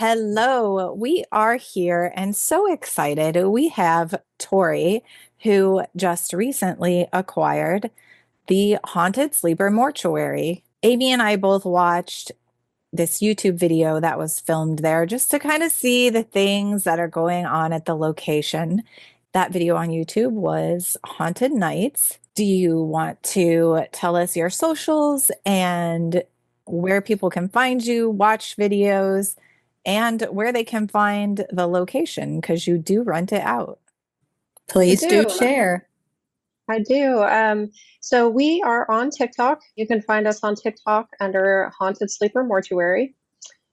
Hello, we are here and so excited. We have Tory, who just recently acquired the Haunted Sleeper Mortuary. Amy and I both watched this YouTube video that was filmed there just to kind of see the things that are going on at the location. That video on YouTube was Haunted Nights. Do you want to tell us your socials and where people can find you, watch videos, and where they can find the location? Because you do rent it out. I Please do do. share. I do. So we are on TikTok. You can find us on TikTok under Haunted Sleeper Mortuary.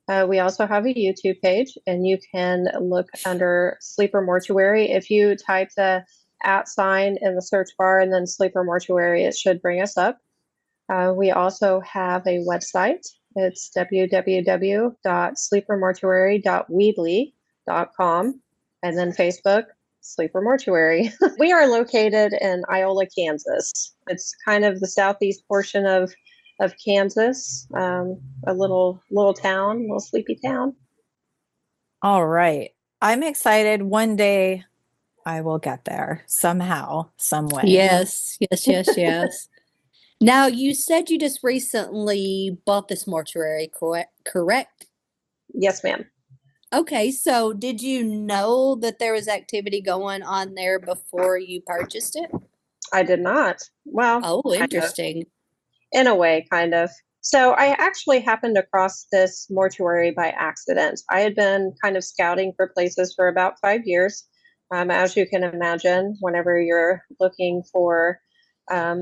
We also have a YouTube page, and you can look under Sleeper Mortuary. If you type the @ sign in the search bar and then Sleeper Mortuary, it should bring us up. We also have a website. It's www.sleepermortuary.weebly.com, and then Facebook, Sleeper Mortuary. We are located in Iola, Kansas. It's kind of the southeast portion of Kansas, a little town, little sleepy town. All right. I'm excited. One day I will get there somehow, some way. Yes, yes, yes, yes. Now, you said you just recently bought this mortuary, correct? Yes, ma'am. Okay, so did you know that there was activity going on there before you purchased it? I did not. Well, Oh, kind of. interesting. In a way, kind of. So I actually happened across this mortuary by accident. I had been kind of scouting for places for about 5 years. As you can imagine, whenever you're looking for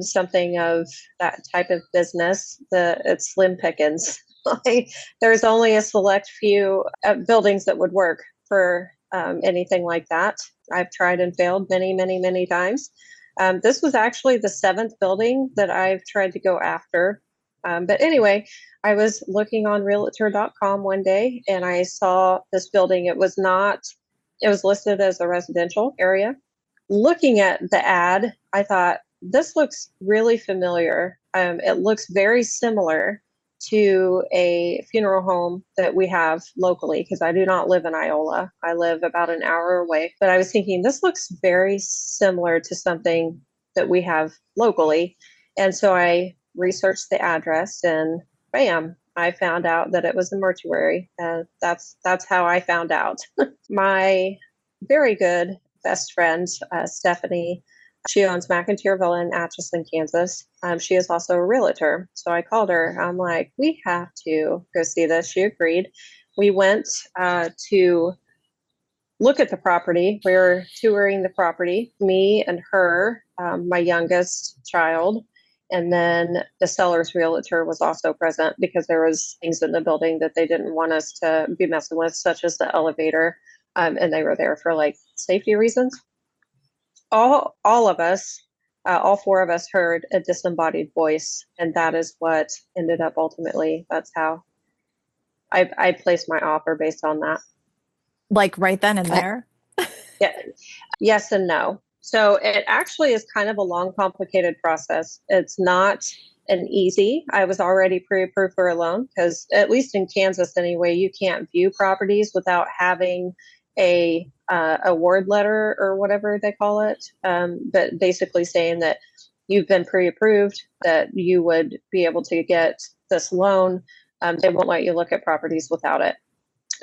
something of that type of business, it's slim pickings. Like, there's only a select few buildings that would work for anything like that. I've tried and failed many, many, many times. This was actually the seventh building that I've tried to go after. But anyway, I was looking on realtor.com one day and I saw this building. It was not, it was listed as a residential area. Looking at the ad, I thought, this looks really familiar. It looks very similar to a funeral home that we have locally, because I do not live in Iola. I live about an hour away. But I was thinking, this looks very similar to something that we have locally. And so I researched the address and bam, I found out that it was a mortuary. And that's how I found out. My very good best friend, Stephanie, she owns McIntyre Villa in Atchison, Kansas. She is also a realtor. So I called her. I'm like, we have to go see this. She agreed. We went to look at the property. We were touring the property, me and her, my youngest child. And then the seller's realtor was also present because there was things in the building that they didn't want us to be messing with, such as the elevator. And they were there for like safety reasons. All of us, all four of us heard a disembodied voice, and that is what ended up ultimately. That's how I placed my offer based on that. Like right then and I, there. Yeah, yes and no. So it actually is kind of a long, complicated process. It's not an easy. I was already pre-approved for a loan because, at least in Kansas anyway, you can't view properties without having a award letter or whatever they call it. But basically saying that you've been pre-approved, that you would be able to get this loan. They won't let you look at properties without it.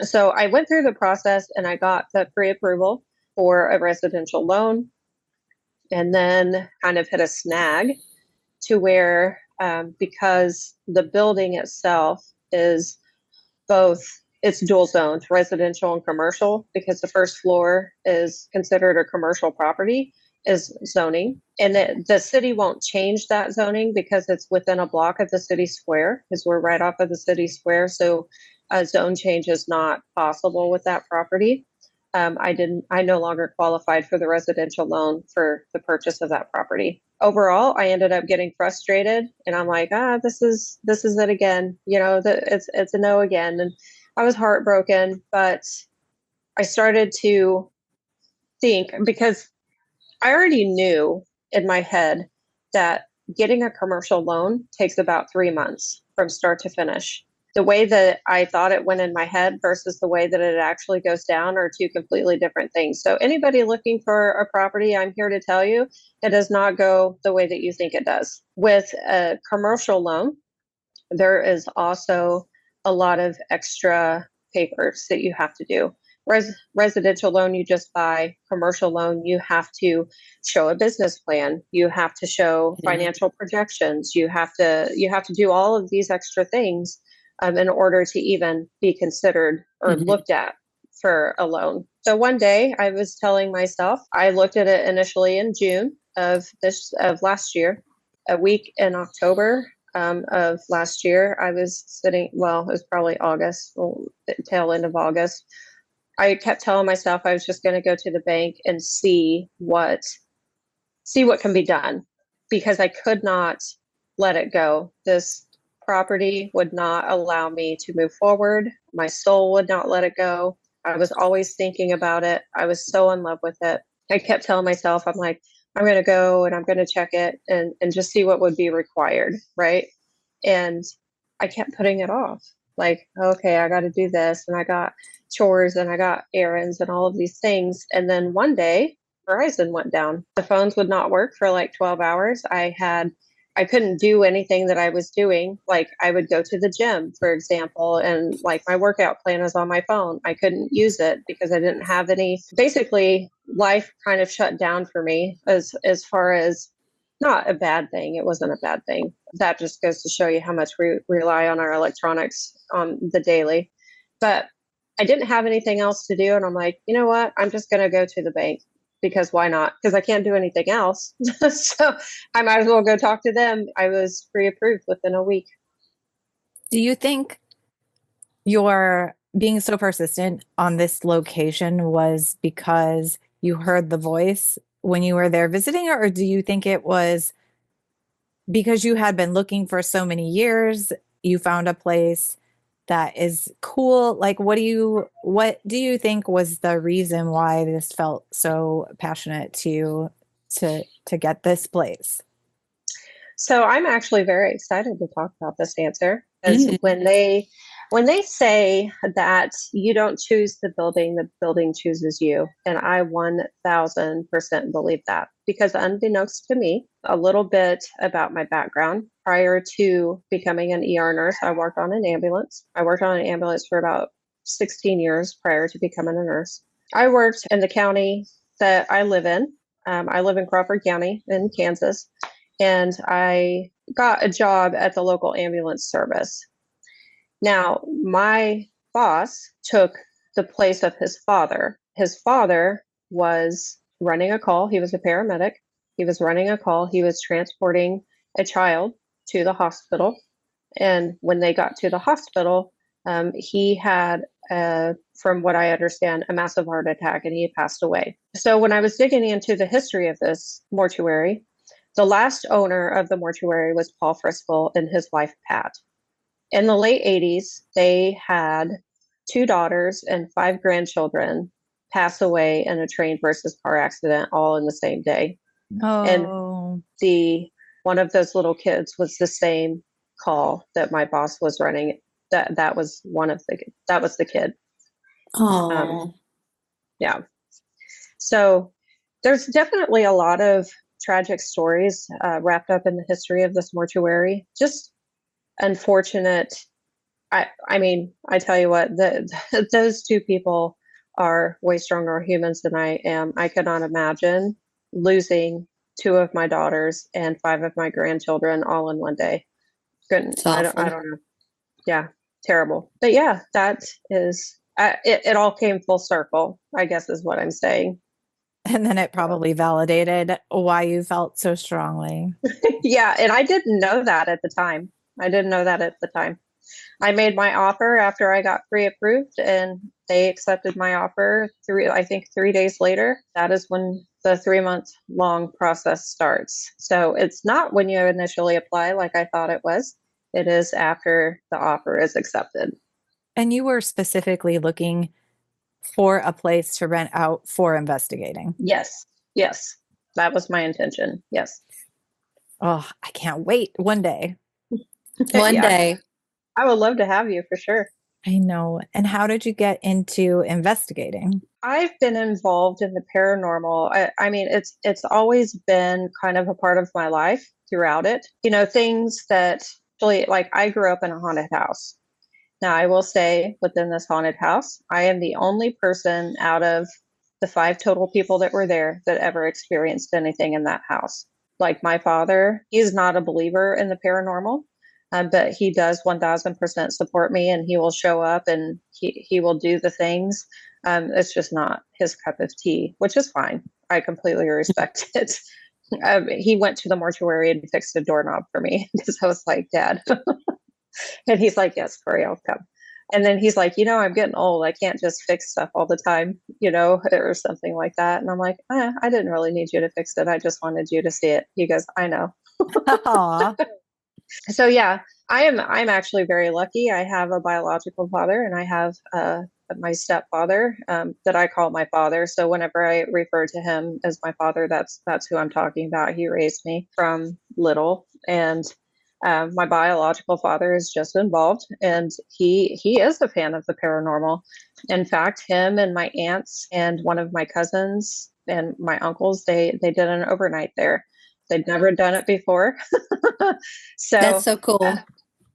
So I went through the process and I got the pre-approval for a residential loan, and then kind of hit a snag to where because the building itself is both, it's dual zoned, residential and commercial, because the first floor is considered a commercial property, is zoning. And the city won't change that zoning because it's within a block of the city square, because we're right off of the city square. So a zone change is not possible with that property. I no longer qualified for the residential loan for the purchase of that property. Overall, I ended up getting frustrated, and I'm like, this is it again. It's a no again. And I was heartbroken, but I started to think, because I already knew in my head that getting a commercial loan takes about 3 months from start to finish. the way that I thought it went in my head versus the way that it actually goes down are two completely different things. So anybody looking for a property, I'm here to tell you, it does not go the way that you think it does. With a commercial loan, there is also a lot of extra papers that you have to do. Residential loan, you just buy. Commercial loan, you have to show a business plan. You have to show financial projections. You have to do all of these extra things in order to even be considered or looked at for a loan. So one day I was telling myself, I looked at it initially in June of last year, a week in October of last year. I was sitting, well, it was probably August, tail end of August. I kept telling myself I was just going to go to the bank and see what can be done, because I could not let it go. This property would not allow me to move forward. My soul would not let it go. I was always thinking about it. I was so in love with it. I kept telling myself, I'm like, I'm going to go and I'm going to check it and just see what would be required. Right. And I kept putting it off. Like, okay, I got to do this. And I got chores and I got errands and all of these things. And then one day, Verizon went down. The phones would not work for like 12 hours. I couldn't do anything that I was doing. Like, I would go to the gym, for example, and like my workout plan is on my phone. I couldn't use it because I didn't have any. Basically, life kind of shut down for me as far as, not a bad thing. It wasn't a bad thing. That just goes to show you how much we rely on our electronics on the daily. But I didn't have anything else to do. And I'm like, you know what? I'm just going to go to the bank, because why not? Because I can't do anything else. So I might as well go talk to them. I was pre-approved within a week. Do you think your being so persistent on this location was because you heard the voice when you were there visiting, or do you think it was because you had been looking for so many years, you found a place that is cool? Like, what do you think was the reason why this felt so passionate to get this place? So I'm actually very excited to talk about this answer, because when they say that you don't choose the building chooses you, and I 1000% believe that, because unbeknownst to me, a little bit about my background. Prior to becoming an ER nurse, I worked on an ambulance. I worked on an ambulance for about 16 years prior to becoming a nurse. I worked in the county that I live in. I live in Crawford County in Kansas, and I got a job at the local ambulance service. Now, my boss took the place of his father. His father was running a call. He was a paramedic. He was running a call. He was transporting a child to the hospital. And when they got to the hospital, he had, from what I understand, a massive heart attack, and he had passed away. So when I was digging into the history of this mortuary, the last owner of the mortuary was Paul Friskel and his wife, Pat. In the late 80s, they had 2 daughters and 5 grandchildren pass away in a train versus car accident all in the same day. And Oh, one of those little kids was the same call that my boss was running. That was the kid. Oh, Yeah. So there's definitely a lot of tragic stories wrapped up in the history of this mortuary. Just unfortunate. I mean, I tell you what, those 2 people are way stronger humans than I am. I could not imagine losing 2 of my daughters and 5 of my grandchildren all in one day. Couldn't. it's I awful. don't know. Yeah, terrible. But yeah, that is it. All came full circle, I guess, is what I'm saying. and then it probably validated why you felt so strongly. Yeah, and I didn't know that at the time. I made my offer after I got pre-approved, and they accepted my offer 3 days later. That is when the 3-month long process starts. So it's not when you initially apply like I thought it was. It is after the offer is accepted. And you were specifically looking for a place to rent out for investigating. Yes. Yes. That was my intention. Yes. Oh, I can't wait one day. One Yeah. day. I would love to have you for sure. I know. And how did you get into investigating? I've been involved in the paranormal. I mean, it's always been kind of a part of my life throughout it. You know, things that actually, like, I grew up in a haunted house. Now, I will say within this haunted house, I am the only person out of the 5 total people that were there that ever experienced anything in that house. Like my father, he's not a believer in the paranormal, but he does 1000% support me, and he will show up and he will do the things. It's just not his cup of tea, which is fine. I completely respect it. He went to the mortuary and fixed a doorknob for me because I was like, Dad. And he's like, yes, Corey, I'll come. And then he's like, I'm getting old. I can't just fix stuff all the time, or something like that. And I'm like, I didn't really need you to fix it. I just wanted you to see it. He goes, I know. Aw. So yeah, I'm actually very lucky. I have a biological father, and I have my stepfather that I call my father. So whenever I refer to him as my father, that's who I'm talking about. He raised me from little, and my biological father is just involved, and he is a fan of the paranormal. In fact, him and my aunts and one of my cousins and my uncles, they did an overnight there. They'd never done it before. That's So so cool.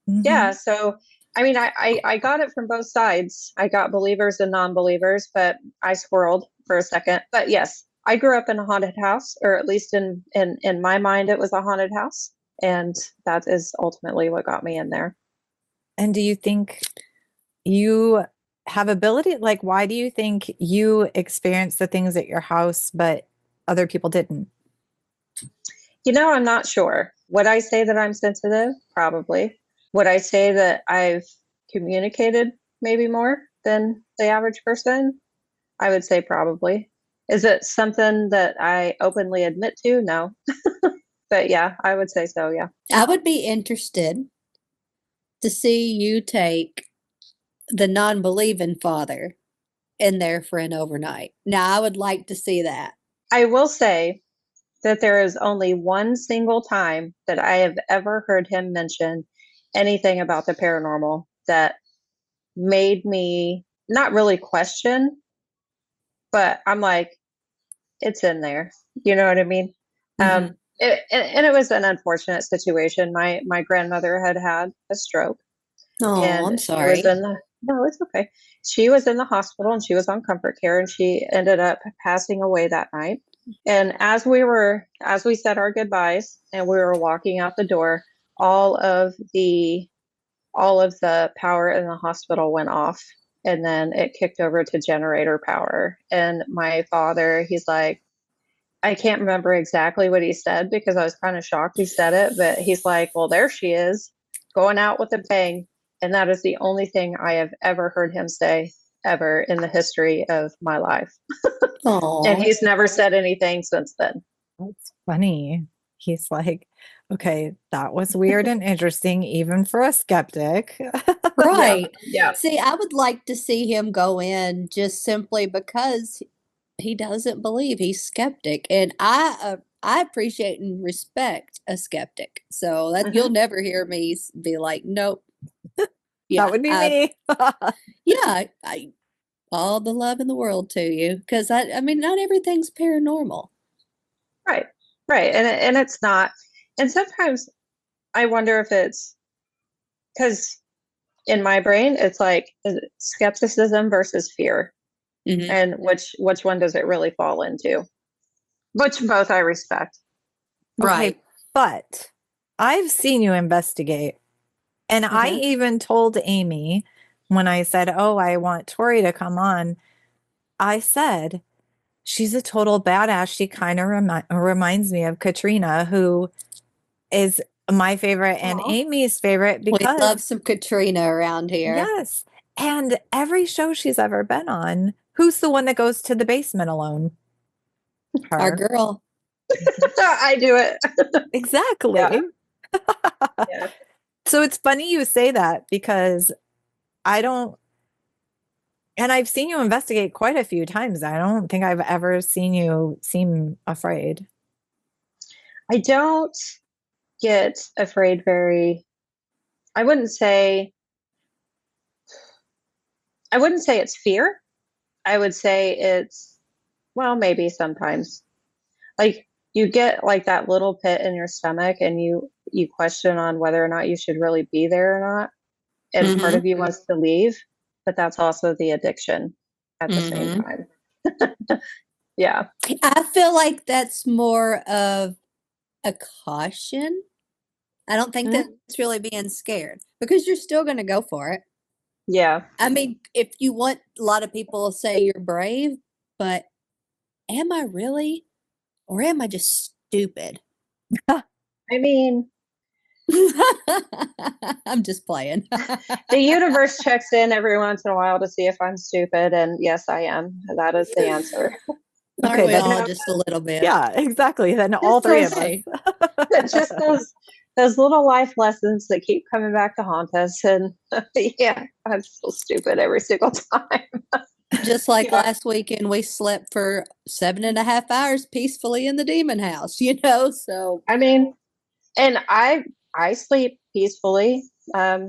yeah, so I mean, I got it from both sides. I got believers and non-believers, but I squirreled for a second. But yes, I grew up in a haunted house, or at least in my mind, it was a haunted house. And that is ultimately what got me in there. And do you think you have ability? Like, why do you think you experienced the things at your house, but other people didn't? I'm not sure. Would I say that I'm sensitive? Probably. Would I say that I've communicated maybe more than the average person? I would say probably. Is it something that I openly admit to? No. But yeah, I would say so. Yeah. I would be interested to see you take the non-believing father in there for an overnight. Now, I would like to see that. I will say that there is only one single time that I have ever heard him mention anything about the paranormal that made me not really question, but I'm like, it's in there. You know what I mean? Mhm. And it was an unfortunate situation. My grandmother had a stroke, Oh, and I'm she was sorry. in the no, it's okay. She was in the hospital, and she was on comfort care, and she ended up passing away that night. And as we said our goodbyes and we were walking out the door, all of the power in the hospital went off, and then it kicked over to generator power. And my father, he's like, I can't remember exactly what he said because I was kind of shocked he said it, but he's like, well, there she is, going out with a bang. And that is the only thing I have ever heard him say ever in the history of my life. And Oh, he's never said anything since then. That's funny. He's like, okay, that was weird and interesting, even for a skeptic. Yeah. right. Yeah. See, I would like to see him go in just simply because he doesn't believe. He's skeptic, and I appreciate and respect a skeptic. So that Hmm. you'll never hear me be like, nope. That Yeah, would be me. yeah, I all the love in the world to you because I mean, not everything's paranormal. Right. Right. And it's not. And sometimes I wonder if it's because in my brain, it's like, is it skepticism versus fear? Hmm. And which one does it really fall into? Which both I respect. Okay, Right. but I've seen you investigate. And I Hmm. even told Amy when I said, oh, I want Tori to come on, I said, she's a total badass. She kind of reminds me of Katrina, who is my favorite and Aw. Amy's favorite We because, love some Katrina around here. yes. And every show she's ever been on, who's the one that goes to the basement alone? Our Her. girl. I do it. Yeah. Exactly. Yeah. So it's funny you say that because I don't, and I've seen you investigate quite a few times. I don't think I've ever seen you seem afraid. I don't get afraid very, I wouldn't say I wouldn't say it's fear. I would say it's, well, maybe sometimes. Like you get like that little pit in your stomach and you question on whether or not you should really be there or not. And part Mm-hmm. of you wants to leave, but that's also the addiction at the same Mm-hmm. time. Yeah. I feel like that's more of a caution. I don't think Mhm. that's really being scared because you're still going to go for it. Yeah. I mean, if you want, a lot of people say you're brave, but am I really? Or am I just stupid? I mean, I'm just playing. the universe checks in every once in a while to see if I'm stupid. And yes, I am. That is the answer. Aren't Okay, we then You all know, just a little bit? yeah, exactly. Then all just three of those, us. Hey, just those little life lessons that keep coming back to haunt us. And yeah, I'm still stupid every single time. just like Yeah. last weekend, we slept for 7.5 hours peacefully in the demon house, you know? So, I mean, and I sleep peacefully,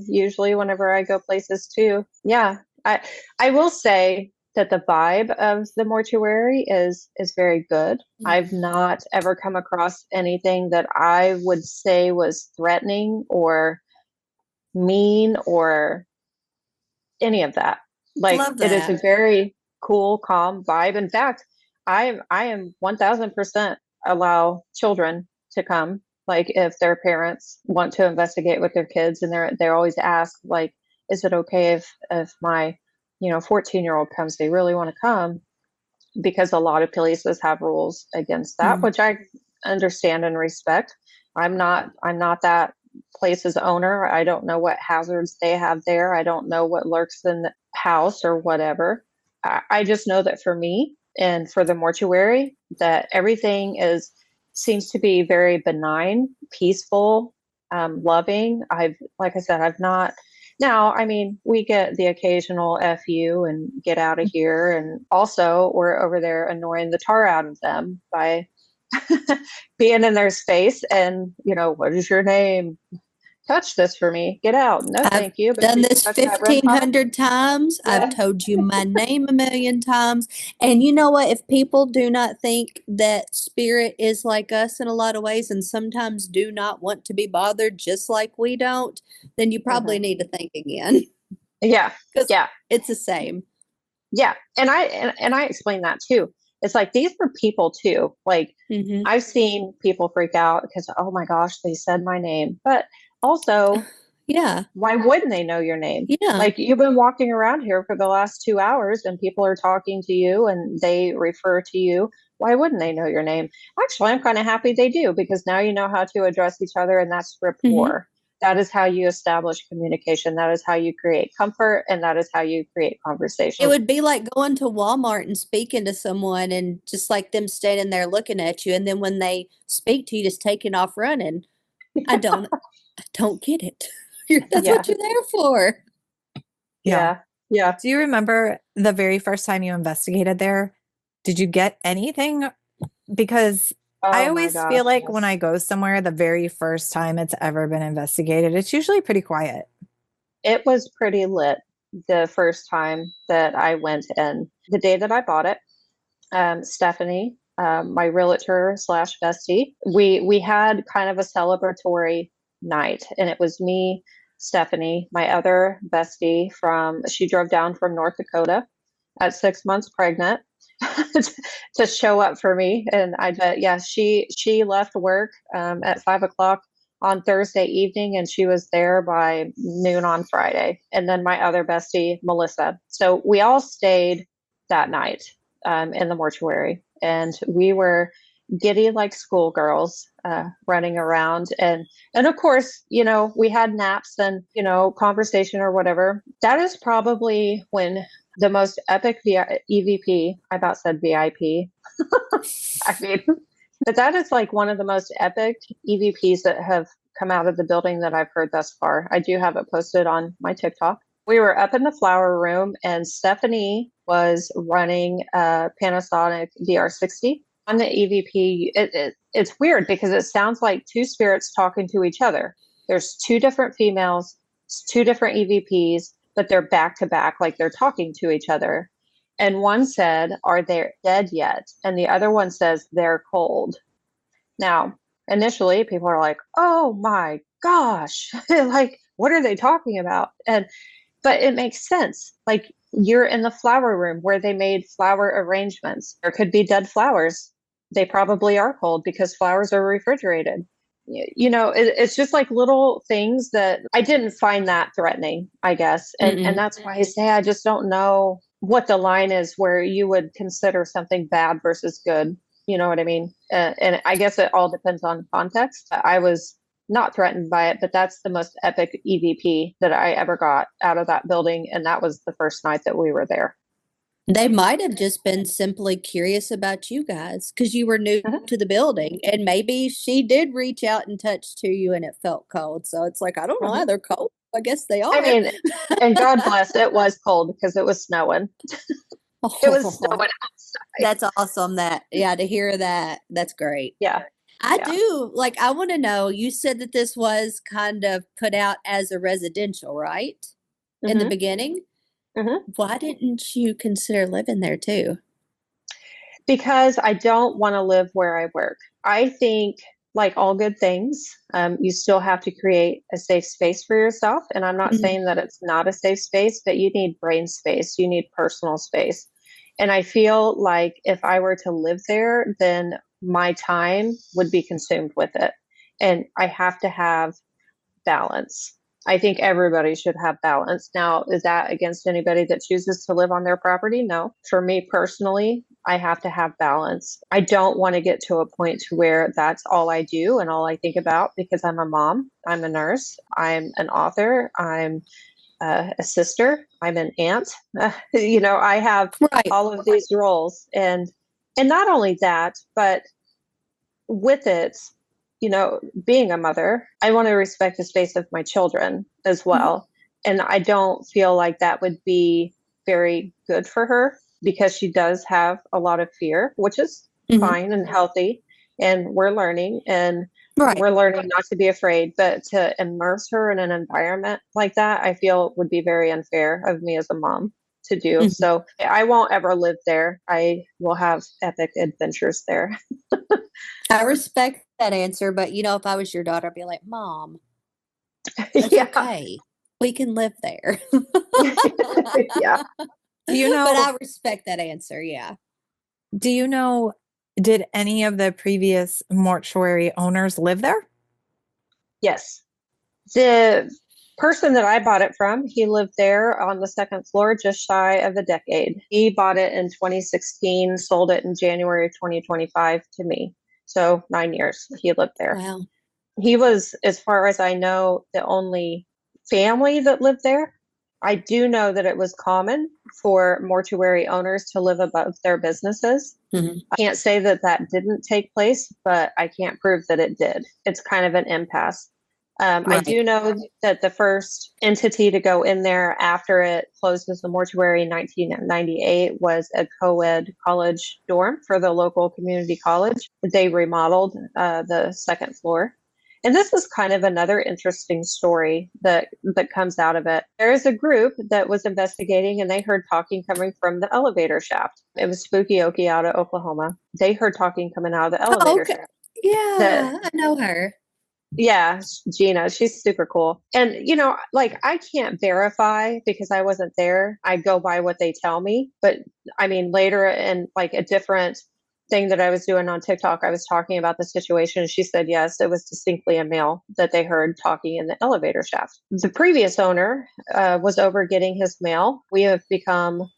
usually whenever I go places too. Yeah. I will say that the vibe of the mortuary is very good. I've not ever come across anything that I would say was threatening or mean or any of that. Like love it is a that. very cool, calm vibe. In fact, I am 1000% allow children to come. Like if their parents want to investigate with their kids, and they're always asked like, is it okay if my 14-year-old comes? They really want to come, because a lot of places have rules against that, Mm. which I understand and respect. I'm not that place's owner. I don't know what hazards they have there. I don't know what lurks in the house or whatever. I just know that for me and for the mortuary, that everything is seems to be very benign, peaceful, loving. Like I said, I've not. Now, I mean, we get the occasional FU and get out of here. And also, we're over there annoying the tar out of them by being in their space and, what is your name? Touch this for me. Get out. No, I've thank you. But done you this touch that red top. 1,500 times. I've Yeah. told you my name a million times. And you know what? If people do not think that spirit is like us in a lot of ways and sometimes do not want to be bothered just like we don't, then you probably Mhm. need to think again Yeah. because Yeah. it's the same. Yeah. And I explain that too. It's like these are people too. Like Hmm. I've seen people freak out because, oh my gosh, they said my name. But also, Yeah. why wouldn't they know your name? Yeah. Like you've been walking around here for the last 2 hours and people are talking to you and they refer to you. Why wouldn't they know your name? Actually, I'm kind of happy they do, because now you know how to address each other, and that's Hmm. rapport. That is how you establish communication. That is how you create comfort, and that is how you create It conversation. would be like going to Walmart and speaking to someone and just like them standing there looking at you. And then when they speak to you, just taking off running. I don't, I don't get it. That's Yeah. what you're there for. Yeah. Yeah. Yeah. Do you remember the very first time you investigated there? Did you get anything? Because I Oh my always gosh. feel like when Yes. I go somewhere the very first time it's ever been investigated, it's usually pretty quiet. It was pretty lit the first time that I went in. The day that I bought it, Stephanie, my realtor slash bestie, we had kind of a celebratory night, and it was me, Stephanie, my other bestie she drove down from North Dakota at 6 months pregnant to show up for me. And yeah, she left work at 5 o'clock on Thursday evening, and she was there by noon on Friday. And then my other bestie, Melissa. So we all stayed that night in the mortuary, and we were giddy like schoolgirls, running around. And of course, we had naps and conversation or whatever. That is probably when the most epic EVP, I about said VIP. I mean, but that is like one of the most epic EVPs that have come out of the building that I've heard thus far. I do have it posted on my TikTok. We were up in the flower room, and Stephanie was running a Panasonic VR60 on the EVP. It's weird because it sounds like two spirits talking to each other. There's two different females, two different EVPs. but they're back to back, like they're talking to each other. And one said, "Are they dead yet?" And the other one says, "They're cold." Now, initially, people are like, "Oh my gosh, like, what are they talking about?" But it makes sense. Like, you're in the flower room where they made flower arrangements. There could be dead flowers. They probably are cold because flowers are refrigerated. It's just like little things that I didn't find that threatening, I guess. And that's why I say I just don't know what the line is where you would consider something bad versus good. You know what I mean? And I guess it all depends on context. I was not threatened by it, but that's the most epic EVP that I ever got out of that building. And that was the first night that we were there. They might have just been simply curious about you guys because you were new Mhm. to the building, and maybe she did reach out and touch to you and it felt cold. So it's like, I don't know why Mhm. they're cold. I guess they I are. mean, and God bless, it was cold because it was snowing. It was Oh, snowing outside. that's awesome yeah, to hear that. That's great. Yeah. I Yeah. do like I want to know, you said that this was kind of put out as a residential, right? In the hmm beginning? hmm Why didn't you consider living there too? Because I don't want to live where I work. I think, like all good things, you still have to create a safe space for yourself. And I'm not Mhm. saying that it's not a safe space, but you need brain space, you need personal space. And I feel like if I were to live there, then my time would be consumed with it. And I have to have balance. I think everybody should have balance. Now, is that against anybody that chooses to live on their property? No. For me personally, I have to have balance. I don't want to get to a point to where that's all I do and all I think about because I'm a mom, I'm a nurse, I'm an author, I'm a sister, I'm an aunt. I have Right. all of these roles, and not only that, but with it, being a mother, I want to respect the space of my children as Mhm. well. And I don't feel like that would be very good for her because she does have a lot of fear, which is Mhm. fine and healthy. And Right. we're learning not to be afraid, but to immerse her in an environment like that, I feel would be very unfair of me as a mom to do. Mhm. So I won't ever live there. I will have epic adventures there. I respect that answer, but if I was your daughter, I'd be like, "Mom, it's Yeah. okay. We can live there." Yeah. Do you But know I respect that answer, yeah. do you know did any of the previous mortuary owners live there? Yes. The person that I bought it from, he lived there on the second floor just shy of a decade. He bought it in 2016, sold it in January of 2025 to me. So 9 years he lived there. Wow. He was, as far as I know, the only family that lived there. I do know that it was common for mortuary owners to live above their businesses. Mhm. I can't say that that didn't take place, but I can't prove that it did. It's kind of an impasse. I Right. do know that the first entity to go in there after it closed as the mortuary in 1998 was a co-ed college dorm for the local community college. They remodeled the second floor. And this is kind of another interesting story that comes out of it. There is a group that was investigating and they heard talking coming from the elevator shaft. It was Spooky Okie out of Oklahoma. They heard talking coming out of the Oh, elevator okay. shaft. The Yeah, I know her. Yeah, Gina, she's super cool. And, like I can't verify because I wasn't there. I go by what they tell me. But I mean, later in like a different thing that I was doing on TikTok, I was talking about the situation. And she said, yes, it was distinctly a male that they heard talking in the elevator shaft. The previous owner was over getting his mail. We have become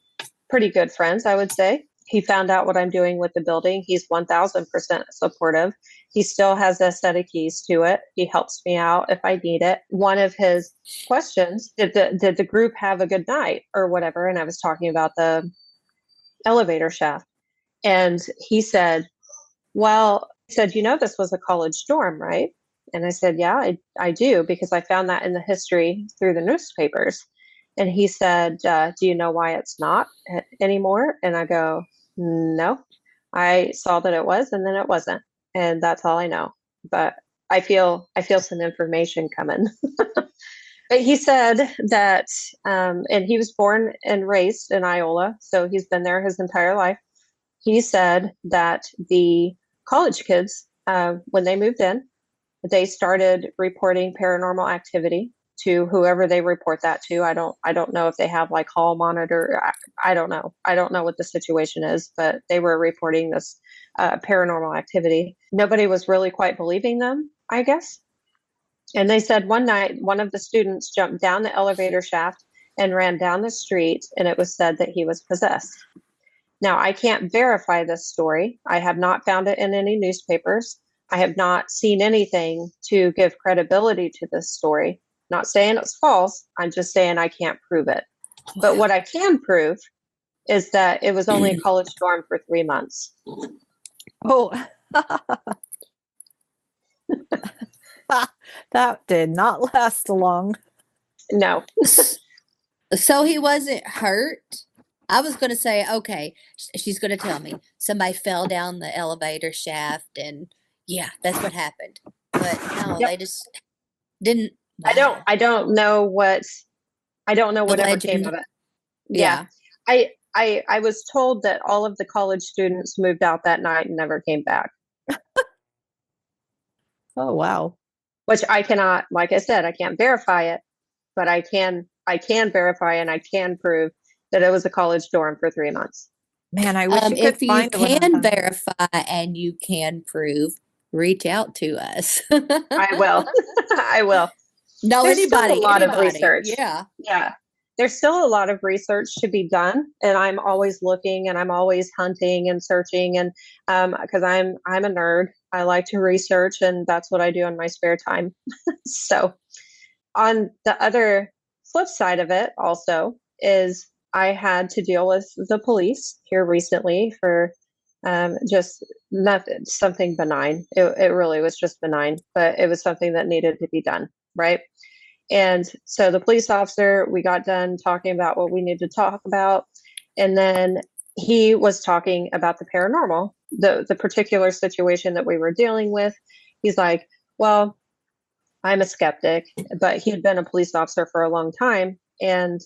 pretty good friends, I would say. He found out what I'm doing with the building. He's 1000% supportive. He still has a set of keys to it. He helps me out if I need it. One of his questions, did the group have a good night or whatever? And I was talking about the elevator shaft. And he said, this was a college dorm, right? And I said, yeah, I do, because I found that in the history through the newspapers. And he said, do you know why it's not anymore? And I go, no, I saw that it was, and then it wasn't. And that's all I know. But I feel some information coming. But he said that, and he was born and raised in Iola, so he's been there his entire life. He said that the college kids, when they moved in, they started reporting paranormal activity to whoever they report that to. I don't know if they have like hall monitor. I don't know. I don't know what the situation is, but they were reporting this paranormal activity. Nobody was really quite believing them, I guess. And they said one night, one of the students jumped down the elevator shaft and ran down the street, and it was said that he was possessed. Now, I can't verify this story. I have not found it in any newspapers. I have not seen anything to give credibility to this story. Not saying it's false. I'm just saying I can't prove it. But what I can prove is that it was only a college dorm for 3 months. Oh, that did not last long. No. So he wasn't hurt. I was going to say, okay, she's going to tell me somebody fell down the elevator shaft, and yeah, that's what happened. But no, Yep. they just didn't. I Wow. don't know The whatever came legend. of it. Yeah. I was told that all of the college students moved out that night and never came back, Oh, wow. which I cannot, like I said, I can't verify it, but I can verify and I can prove that it was a college dorm for 3 months. Man, I wish you could If you find one of can them. verify and you can prove, reach out to us. I will. I will. No, There's still a lot of anybody. research. Yeah. Yeah. There's still a lot of research to be done, and I'm always looking and I'm always hunting and searching, and because I'm a nerd. I like to research, and that's what I do in my spare time. So on the other flip side of it also is I had to deal with the police here recently for just nothing, something benign. It really was just benign, but it was something that needed to be done, right? And so the police officer, we got done talking about what we needed to talk about. And then he was talking about the paranormal, the particular situation that we were dealing with. He's like, well, I'm a skeptic, but he had been a police officer for a long time. And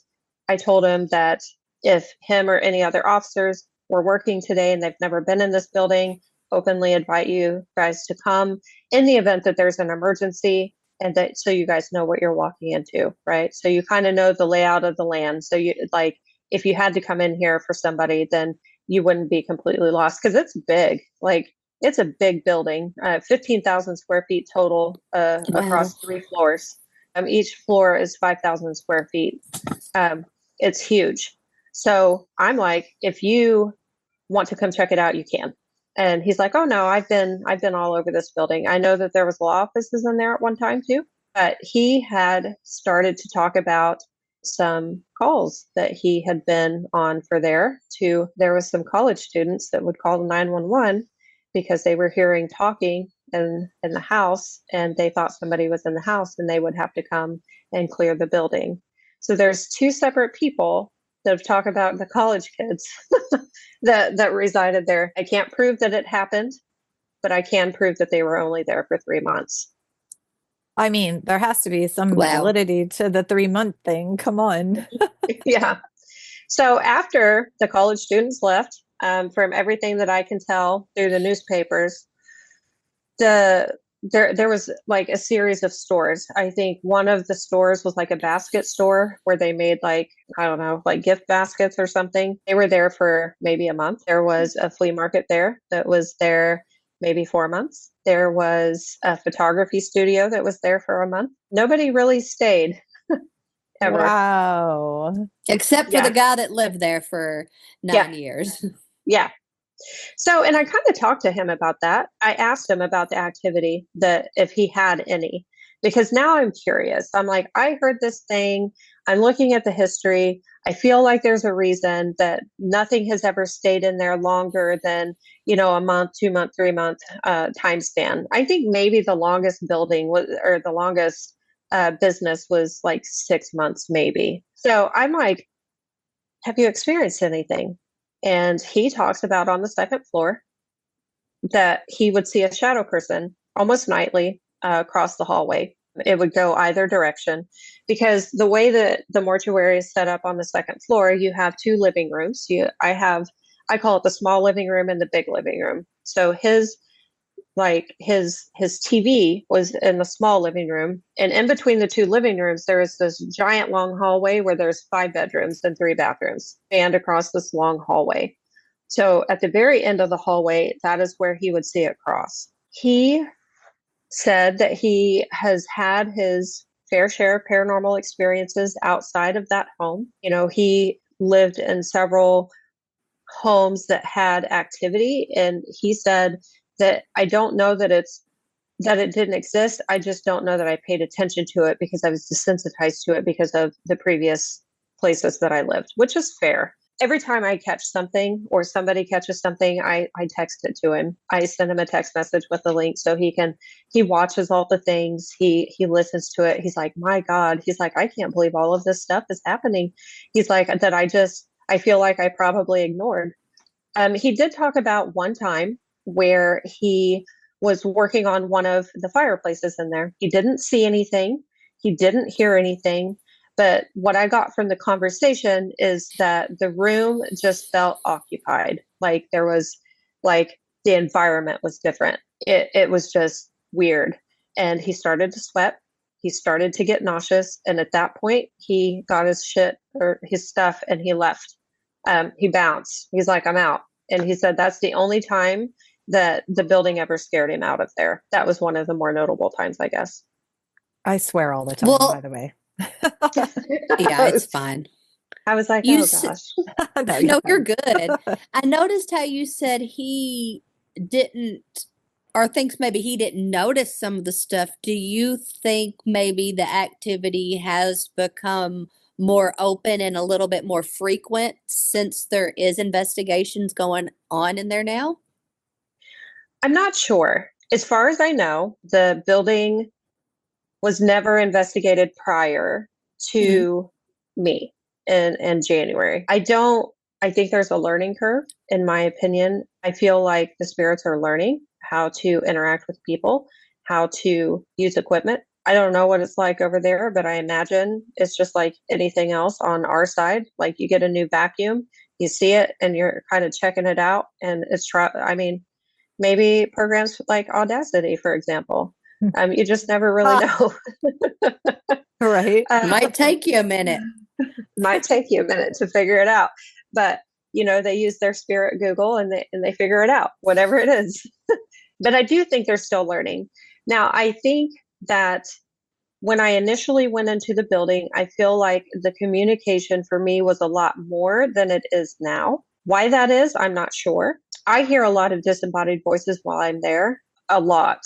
I told him that if him or any other officers were working today and they've never been in this building, openly invite you guys to come in the event that there's an emergency, and that so you guys know what you're walking into, right? So you kind of know the layout of the land. So you like, if you had to come in here for somebody, then you wouldn't be completely lost, because it's big. Like, it's a big building, 15,000 square feet total across 3 floors. Each floor is 5,000 square feet. It's huge. So I'm like, if you want to come check it out, you can. And he's like, oh no, I've been all over this building. I know that there was law offices in there at one time too, but he had started to talk about some calls that he had been on for there was some college students that would call 911 because they were hearing talking in the house, and they thought somebody was in the house, and they would have to come and clear the building. So there's 2 separate people that have talked about the college kids that resided there. I can't prove that it happened, but I can prove that they were only there for 3 months. I mean, there has to be some Wow. validity to the 3-month thing. Come on. Yeah. So after the college students left, from everything that I can tell through the newspapers, there was like a series of stores. I think one of the stores was like a basket store where they made, like, I don't know, like gift baskets or something. They were there for maybe a month. There was a flea market there that was there maybe 4 months. There was a photography studio that was there for a month. Nobody really stayed ever. Wow. Except for Yeah. the guy that lived there for 9 Yeah. years. Yeah. So, and I kind of talked to him about that. I asked him about the activity, that if he had any, because now I'm curious. I'm like, I heard this thing. I'm looking at the history. I feel like there's a reason that nothing has ever stayed in there longer than, a month, 2 month, 3 month time span. I think maybe the longest building was, or the longest business was like 6 months, maybe. So I'm like, have you experienced anything? And he talks about on the 2nd floor that he would see a shadow person almost nightly across the hallway. It would go either direction because the way that the mortuary is set up on the second floor, you have two living rooms. I call it the small living room and the big living room. So his TV was in the small living room, and in between the two living rooms there is this giant long hallway where there's 5 bedrooms and 3 bathrooms spanned across this long hallway. So at the very end of the hallway, that is where he would see it cross. He said that he has had his fair share of paranormal experiences outside of that home. He lived in several homes that had activity, and he said that I don't know that it didn't exist. I just don't know that I paid attention to it because I was desensitized to it because of the previous places that I lived, which is fair. Every time I catch something or somebody catches something, I text it to him. I send him a text message with the link so he watches all the things. He listens to it. He's like, my God, he's like, I can't believe all of this stuff is happening. He's like, that I feel like I probably ignored. He did talk about one time where he was working on one of the fireplaces in there. He didn't see anything. He didn't hear anything. But what I got from the conversation is that the room just felt occupied. Like there was, like the environment was different. It was just weird. And he started to sweat. He started to get nauseous. And at that point, he got his shit or his stuff and he left. He bounced. He's like, I'm out. And he said that's the only time that the building ever scared him out of there. That was one of the more notable times, I guess. I swear all the time, by Well, the way. yeah, it's fine. I was like, You oh s- gosh. No, No, you're fine. good. I noticed how you said he didn't, or thinks maybe he didn't notice some of the stuff. Do you think maybe the activity has become more open and a little bit more frequent since there is investigations going on in there now? I'm not sure. As far as I know, the building was never investigated prior Mhm. to me in January. I think there's a learning curve, in my opinion. I feel like the spirits are learning how to interact with people, how to use equipment. I don't know what it's like over there, but I imagine it's just like anything else on our side. Like you get a new vacuum, you see it, and you're kind of checking it out. And I mean, maybe programs like Audacity, for example. You just never really Ah, know. Right? might take you a minute. Might take you a minute to figure it out, but they use their spirit Google and they figure it out, whatever it is. But I do think they're still learning. Now, I think that when I initially went into the building, I feel like the communication for me was a lot more than it is now. Why that is, I'm not sure. I hear a lot of disembodied voices while I'm there, a lot.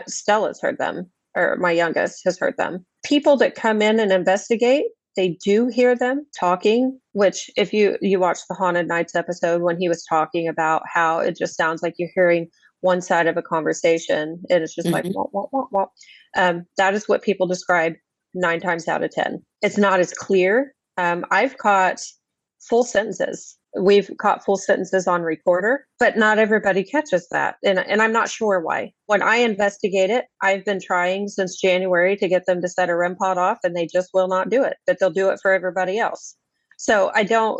Stella's heard them, or my youngest has heard them. People that come in and investigate, they do hear them talking, which if you watch the Haunted Nights episode when he was talking about how it just sounds like you're hearing one side of a conversation and it's just like Mhm. wah, wah, wah, wah. That is what people describe 9 times out of 10. It's not as clear. I've caught full sentences. We've caught full sentences on recorder, but not everybody catches that. And I'm not sure why. When I investigate it, I've been trying since January to get them to set a REM pod off and they just will not do it, but they'll do it for everybody else. So I don't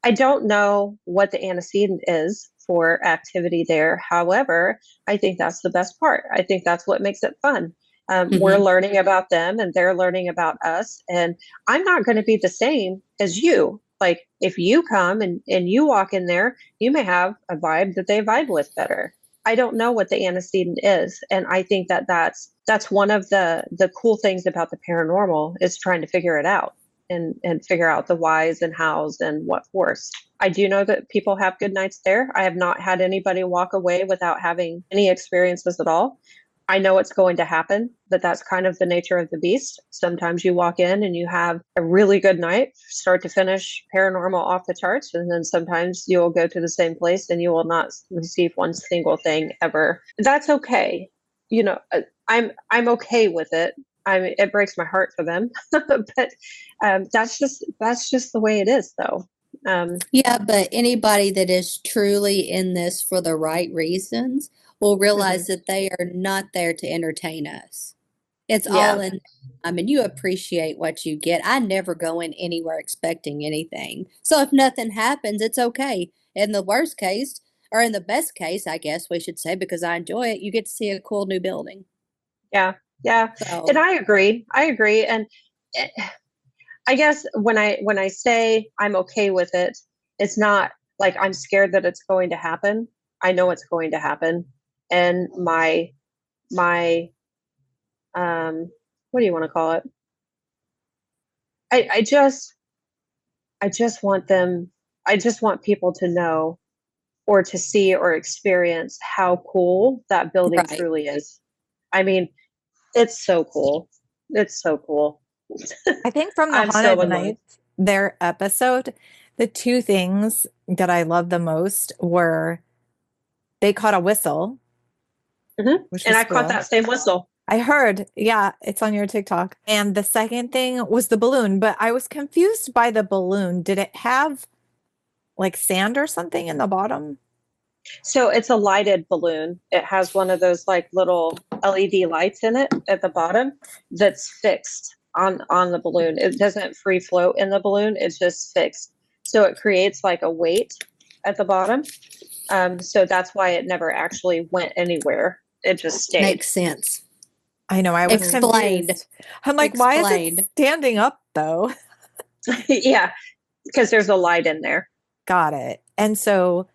I don't know what the antecedent is for activity there. However, I think that's the best part. I think that's what makes it fun. We're Mhm. learning about them and they're learning about us. And I'm not going to be the same as you. Like if you come and you walk in there, you may have a vibe that they vibe with better. I don't know what the antecedent is. And I think that that's one of the cool things about the paranormal is trying to figure it out and figure out the whys and hows and what force. I do know that people have good nights there. I have not had anybody walk away without having any experiences at all. I know it's going to happen, but that's kind of the nature of the beast. Sometimes you walk in and you have a really good night, start to finish, paranormal off the charts, and then sometimes you will go to the same place and you will not receive one single thing ever. That's okay. I'm okay with it. It breaks my heart for them, but that's just the way it is, though. Yeah, but anybody that is truly in this for the right reasons will realize Mhm. that they are not there to entertain us. It's Yeah. all in. I mean, you appreciate what you get. I never go in anywhere expecting anything. So if nothing happens, it's okay. In the worst case, or in the best case, I guess we should say, because I enjoy it, you get to see a cool new building. Yeah. Yeah. And So, I agree. I agree. And eh, I guess when I say I'm okay with it, it's not like I'm scared that it's going to happen. I know it's going to happen. And my what do you want to call it? I, I just I just want them I just want people to know or to see or experience how cool that building right. truly is. I mean, it's so cool. It's so cool. I think from the I'm so Haunted in love. Nights, their episode, the two things that I loved the most were they caught a whistle, which And was I caught cool. that same whistle. I heard, yeah, it's on your TikTok. And the second thing was the balloon, but I was confused by the balloon. Did it have like sand or something in the bottom? So it's a lighted balloon. It has one of those like little LED lights in it at the bottom that's fixed on the balloon. It doesn't free float in the balloon. It's just fixed. So it creates like a weight at the bottom. So that's why it never actually went anywhere. It just stayed. Makes sense. I know, I was Explained. confused. I'm like, why is it Explained. standing up though? Yeah, because there's a light in there. Got it. And so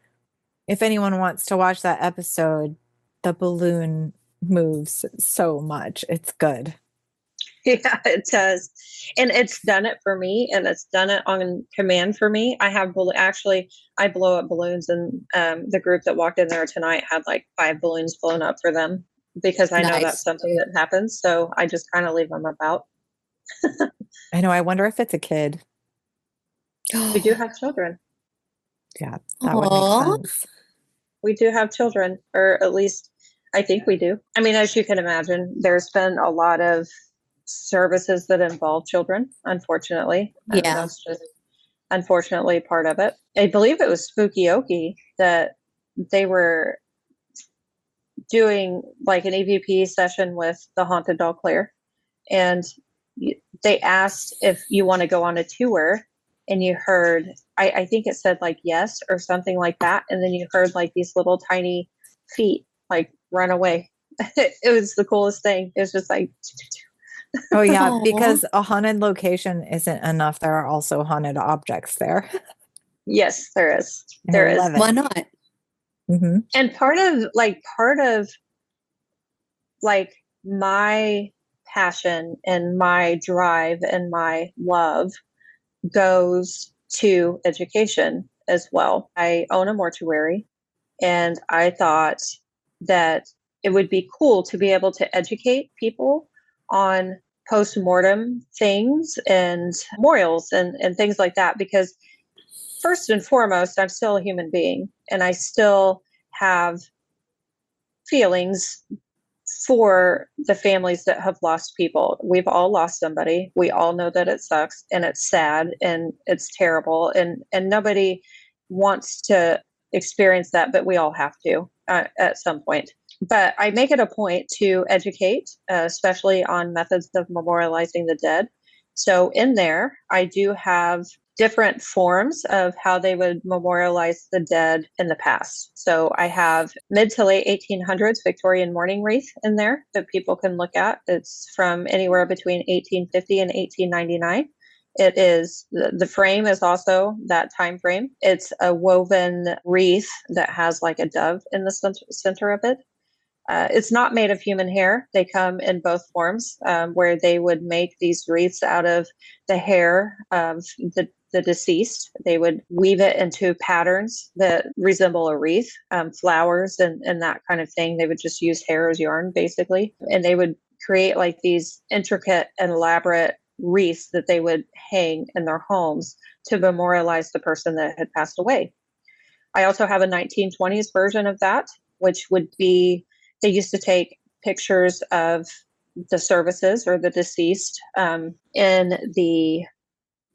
if anyone wants to watch that episode, the balloon moves so much. It's good. Yeah, it does. And it's done it for me and it's done it on command for me. I have actually I blow up balloons and the group that walked in there tonight had like 5 balloons blown up for them because I know that's Nice. something that happens. So I just kind of leave them about. I know. I wonder if it's a kid. We do have children. Yeah, that would make Aw. sense. We do have children, or at least I think we do. I mean, as you can imagine, there's been a lot of services that involve children, unfortunately. Yeah. That's just unfortunately part of it. I believe it was Spooky Okie that they were doing like an EVP session with the Haunted Doll Claire, and they asked if you want to go on a tour, and you heard, I think it said like yes or something like that, and then you heard like these little tiny feet like run away. It was the coolest thing. It was just like, Oh, yeah, Aw. because a haunted location isn't enough. There are also haunted objects there. yes, there is. I There is. love Why it. not? Hmm. And part of like my passion and my drive and my love goes to education as well. I own a mortuary, and I thought that it would be cool to be able to educate people on post-mortem things and memorials and things like that, because first and foremost, I'm still a human being and I still have feelings for the families that have lost people. We've all lost somebody. We all know that it sucks and it's sad and it's terrible, and nobody wants to experience that, but we all have to at some point. But I make it a point to educate, especially on methods of memorializing the dead. So in there, I do have different forms of how they would memorialize the dead in the past. So I have mid to late 1800s Victorian mourning wreath in there that people can look at. It's from anywhere between 1850 and 1899. It is the frame is also that time frame. It's a woven wreath that has like a dove in the center of it. It's not made of human hair. They come in both forms, where they would make these wreaths out of the hair of the deceased. They would weave it into patterns that resemble a wreath, flowers and that kind of thing. They would just use hair as yarn, basically. And they would create like these intricate and elaborate wreaths that they would hang in their homes to memorialize the person that had passed away. I also have a 1920s version of that, which would be, they used to take pictures of the services or the deceased. In the,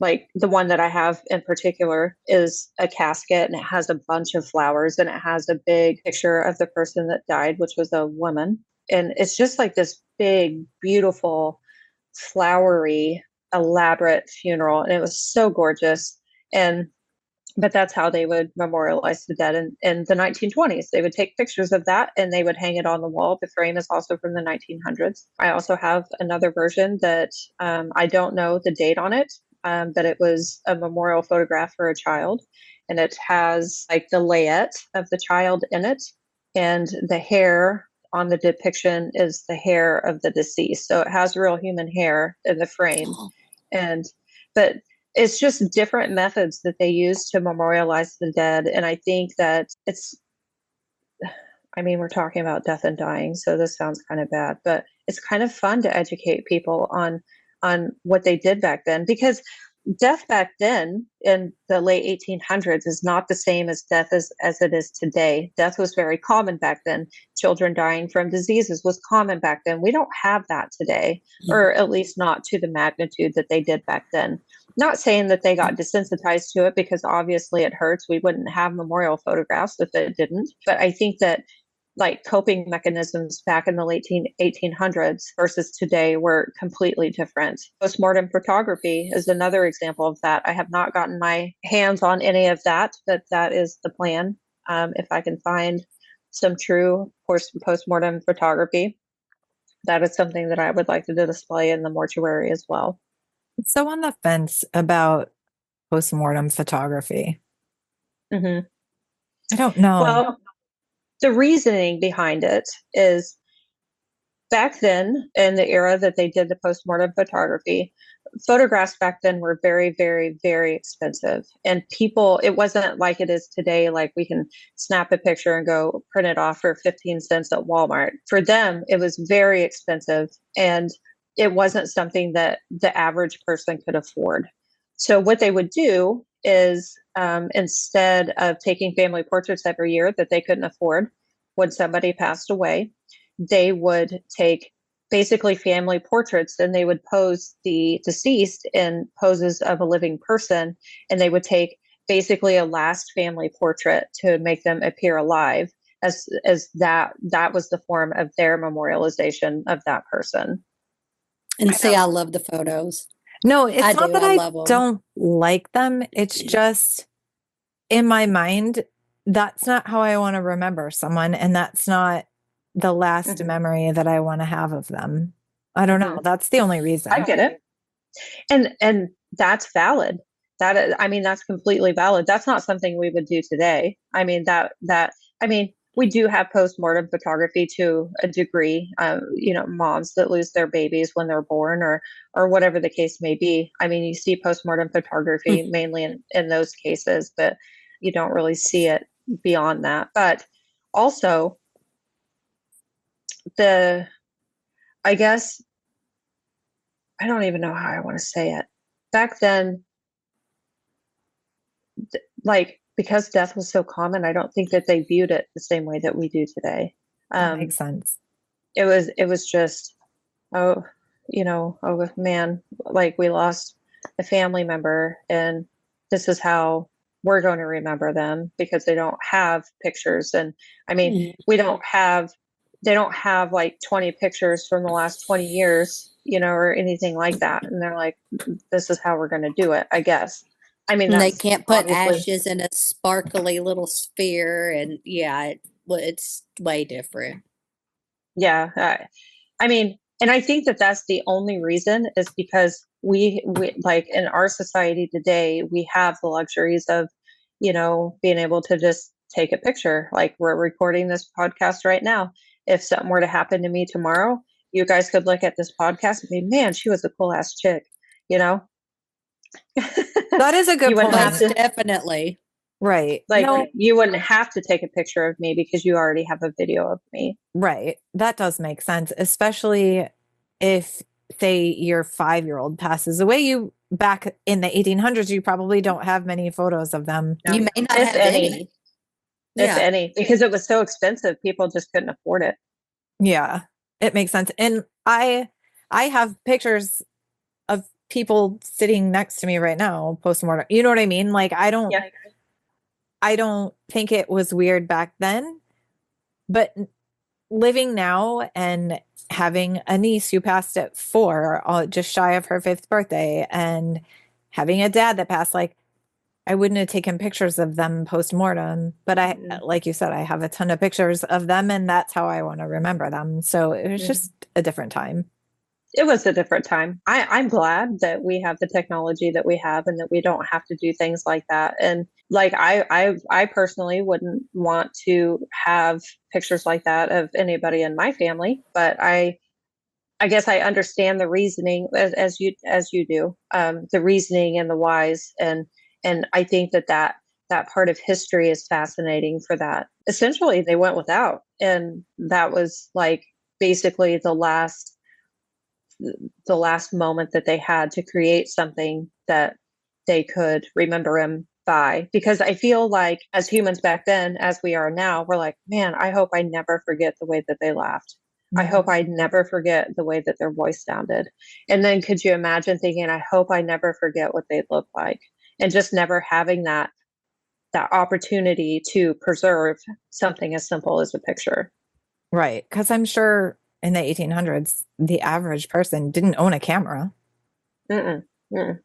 like the one that I have in particular is a casket, and it has a bunch of flowers, and it has a big picture of the person that died, which was a woman. And it's just like this big, beautiful, flowery, elaborate funeral. And it was so gorgeous. And but that's how they would memorialize the dead in the 1920s. They would take pictures of that and they would hang it on the wall. The frame is also from the 1900s. I also have another version that I don't know the date on it, but it was a memorial photograph for a child. And it has like the layette of the child in it. And the hair on the depiction is the hair of the deceased. So it has real human hair in the frame. And, but it's just different methods that they use to memorialize the dead. And I think that I mean, we're talking about death and dying, so this sounds kind of bad, but it's kind of fun to educate people on what they did back then, because death back then in the late 1800s is not the same as death as it is today. Death was very common back then. Children dying from diseases was common back then. We don't have that today, or at least not to the magnitude that they did back then. Not saying that they got desensitized to it, because obviously it hurts. We wouldn't have memorial photographs if it didn't. But I think that like coping mechanisms back in the late 1800s versus today were completely different. Postmortem photography is another example of that. I have not gotten my hands on any of that, but that is the plan. If I can find some true postmortem photography, that is something that I would like to display in the mortuary as well. So on the fence about postmortem photography. Mm-hmm. I don't know. Well, the reasoning behind it is back then, in the era that they did the postmortem photography, photographs back then were very, very, very expensive. And people, it wasn't like it is today, like we can snap a picture and go print it off for 15 cents at Walmart. For them, it was very expensive, and it wasn't something that the average person could afford. So what they would do is instead of taking family portraits every year that they couldn't afford when somebody passed away, they would take basically family portraits, and they would pose the deceased in poses of a living person, and they would take basically a last family portrait to make them appear alive, as that was the form of their memorialization of that person. And see, I love the photos. No, it's I not do. that I I love 'em. don't like them. It's just in my mind, that's not how I want to remember someone, and that's not the last memory that I want to have of them. I don't know. That's the only reason. I get it. And that's valid. I mean, that's completely valid. That's not something we would do today. I mean, we do have postmortem photography to a degree. Moms that lose their babies when they're born, or whatever the case may be. I mean, you see postmortem photography mainly in those cases, but you don't really see it beyond that. But also, I guess, I don't even know how I want to say it. Back then, like, because death was so common, I don't think that they viewed it the same way that we do today. That makes sense. It was just, oh man, like we lost a family member, and this is how we're going to remember them, because they don't have pictures. And I mean, they don't have like 20 pictures from the last 20 years, or anything like that. And they're like, this is how we're going to do it, I guess. I mean, they can't put obviously ashes in a sparkly little sphere, and it's way different. Yeah. I mean, and I think that that's the only reason, is because we like in our society today, we have the luxuries of, being able to just take a picture. Like, we're recording this podcast right now. If something were to happen to me tomorrow, you guys could look at this podcast and be, man, she was a cool ass chick, That is a good point. have to, definitely. Right. like, No, you wouldn't have to take a picture of me because you already have a video of me. right. That does make sense, especially if, say, your 5-year-old passes away. You back in the 1800s, you probably don't have many photos of them. No. You may not If have any. If Yeah. any, because it was so expensive, people just couldn't afford it. Yeah, it makes sense. And I have pictures of people sitting next to me right now, postmortem. You know what I mean? Like, I don't think it was weird back then, but living now and having a niece who passed at 4, just shy of her 5th birthday, and having a dad that passed, like, I wouldn't have taken pictures of them post-mortem, but like you said, I have a ton of pictures of them, and that's how I want to remember them. So it was just a different time. It was a different time. I'm glad that we have the technology that we have and that we don't have to do things like that. And like I personally wouldn't want to have pictures like that of anybody in my family, but I guess I understand the reasoning as you do, the reasoning and the whys, and I think that part of history is fascinating for that. Essentially, they went without, and that was like basically the last moment that they had to create something that they could remember him by. Because I feel like as humans back then, as we are now, we're like, man, I hope I never forget the way that they laughed. I hope I never forget the way that their voice sounded. And then could you imagine thinking, I hope I never forget what they look like, and just never having that opportunity to preserve something as simple as a picture. Right. Because I'm sure in the 1800s, the average person didn't own a camera. Mm-mm. Mm-mm.